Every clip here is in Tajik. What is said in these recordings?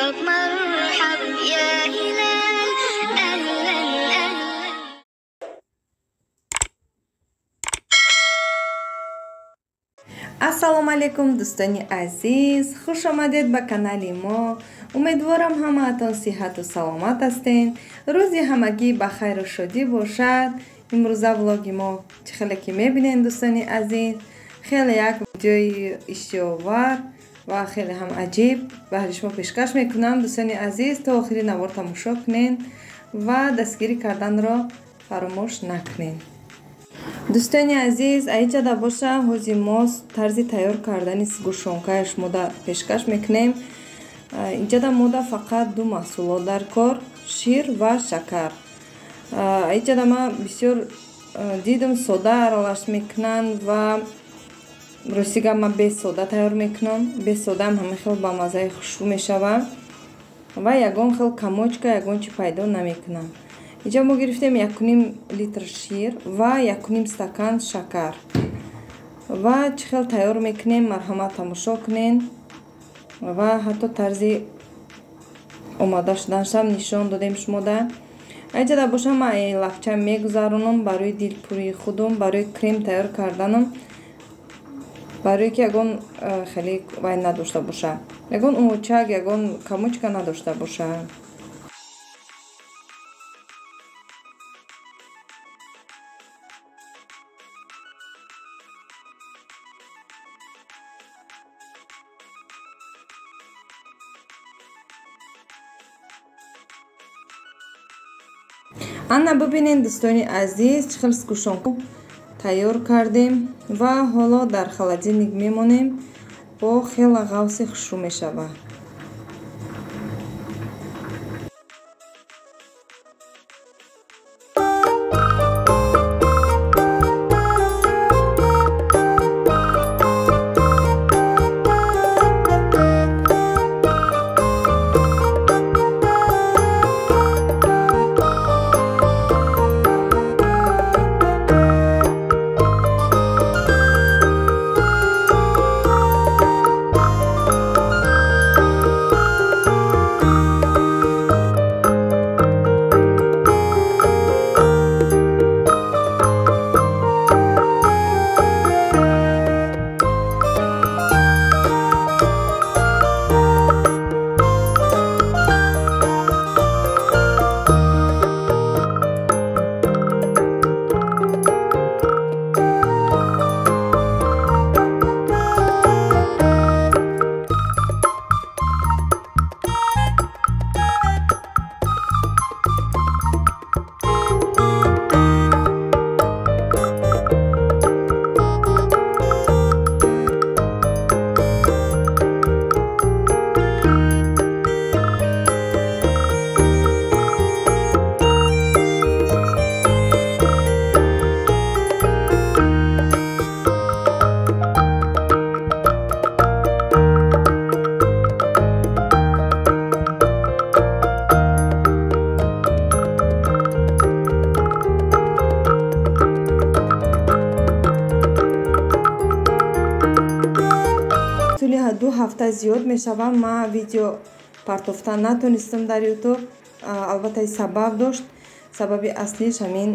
مرحب مرحب يا هلال أهلا أهلا. ассалому алайкум дӯстони азиз, хуш омадед ба канали мо. Умедворам ҳамаатон сиҳату саломат ҳастен. рӯзи ҳамагӣ ба хайру шодӣ бошад. имрӯза влоги мо чӣ хеле ки мебинен дӯстони азиз, хеле як видеои иштиёвар ва хеле ҳам аҷиб баҳри шумо пешкаш мекунам. дӯстони азиз, то охири навор тамошо кунен ва дастгирӣ карданро фаромӯш накунен. дӯстони азиз, аиҷада боша ҳози мо тарзи тайёр кардани гӯшонкааш мода пешкаш мекунем. инҷада мода фақат ду маҳсулот дар кор, шир ва шакар. аиҷада ма бисёр дидум сода аралаш мекунанд ва ростига ма бесода тайёр мекунам. Бесодаам ҳама хел ба маззаи хушбӯ мешавад ва ягон хел камочка ягон чи пайдо намекунам. инҷа мо гирифтем 1,5 литр шир ва 1,5 стакан шакар ва чӣ хел тайёр мекунем марҳамат тамошо кунен ва ҳатто тарзи омода шуданашам нишон додем шумода. аиҷада боша ма лағча мегузаронам барои дилпурии худум, барои крем тайёр карданам, барои ки ягон хеле вай надошта боша, ягон умучак, ягон камочка надошта боша. ана бибинед дӯстони азиз, чӣ хел гӯшонка тайёр кардем ва ҳоло дар холодильник мемонем, бо хела ғавси хушрӯ мешавад. ду ҳафта зиёд мешавад ма видео партофта натонистам дар ютуб. албатта сабаб дошт. сабаби аслиш ҳамин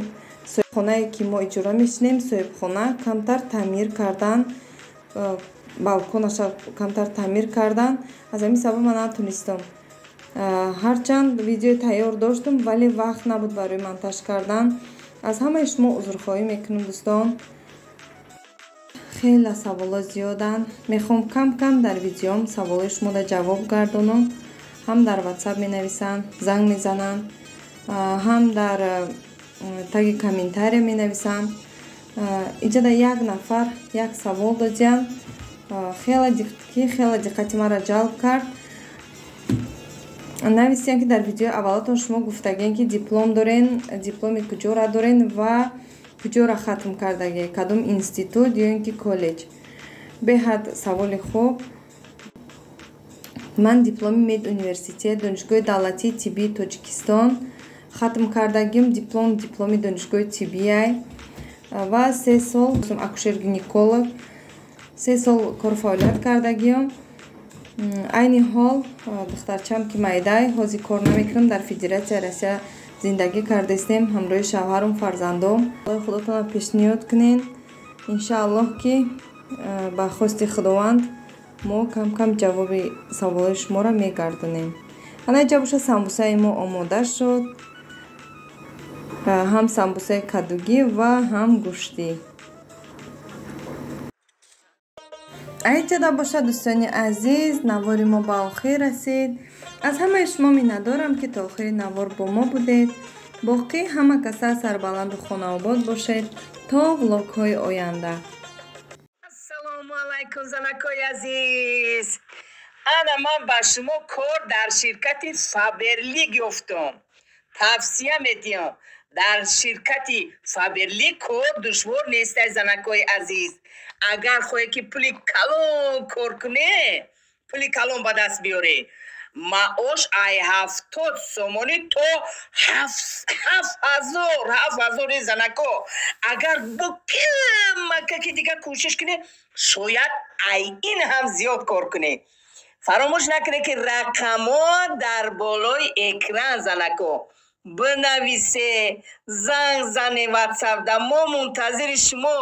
соҳибхонае ки мо иҷора мешинем, соҳибхона камтар таъмир кардан, балконаша камтар таъмир кардан. аз ҳамин сабаб ман натонистам. ҳарчанд видеои тайёр доштам, вале вақт набуд барои монтаж кардан. аз ҳамаи шумо узрхоҳӣ мекунам дӯстон. хеле саволот зиёданд. мехоҳам кам кам дар видеом саволои шуморо ҷавоб гардонам. ҳам дар ватсап менависанд, занг мезананд, ҳам дар таги комментария менависанд. иҷада як нафар як савол додиянд, хеле диққати маро ҷалб кард. нависиянд ки дар видеои аввалотон шумо гуфтагем ки диплом дорен, дипломи куҷора дорен ва куҷора хатм кардаге, кадом институт ё ин ки коллеҷ. беҳад саволи хуб. ман дипломи медуниверситет донишгоҳи давлатии тиббии Тоҷикистон хатм кардагим. дипломи донишгоҳи тиббияй ва 3 сол акушер-гинеколог 3 сол корфаъолият кардагим айни ҳол духтарчам ки майдай ҳозир кор намекунам, дар Федератсияи Россия зиндагӣ кардастем ҳамроҳи шавҳарум, фарзандом. Аллоҳи худотонро пешниҳод кунед, иншааллоҳ ки ба хости худованд мо кам кам ҷавоби саволҳои шуморо мегардонем. ана инҷа боша самбусаи мо омода шуд, ҳам самбусаи кадугӣ ва ҳам гӯштӣ. айҷада боша дӯстони азиз, навори мо ба охир расид. аз ҳамаи шумо миннатдорам ки то охири навор бо мо будед. боқӣ ҳама каса сарбаланду хонаобод бошед то влогҳои оянда. ассалому алайкум занакои азиз. ана ман ба шумо кор дар ширкати Фаберлик ёфтам. тавсия медиҳам. дар ширкати Фаберлик кор душвор нестай занакои азиз. агар хоҳе ки пули калон кор кунӣ, пули калон ба даст биёрӣ, маош ай 70 сомонӣ то 7,000 занако. агар бо кимаки дига кӯшиш кунӣ, шояд ай ин ҳам зиёд кор кунӣ. фаромӯш накунед ки рақамо дар болои экран занако. бинависе, занг зане ватсапда, мо мунтазири шумо.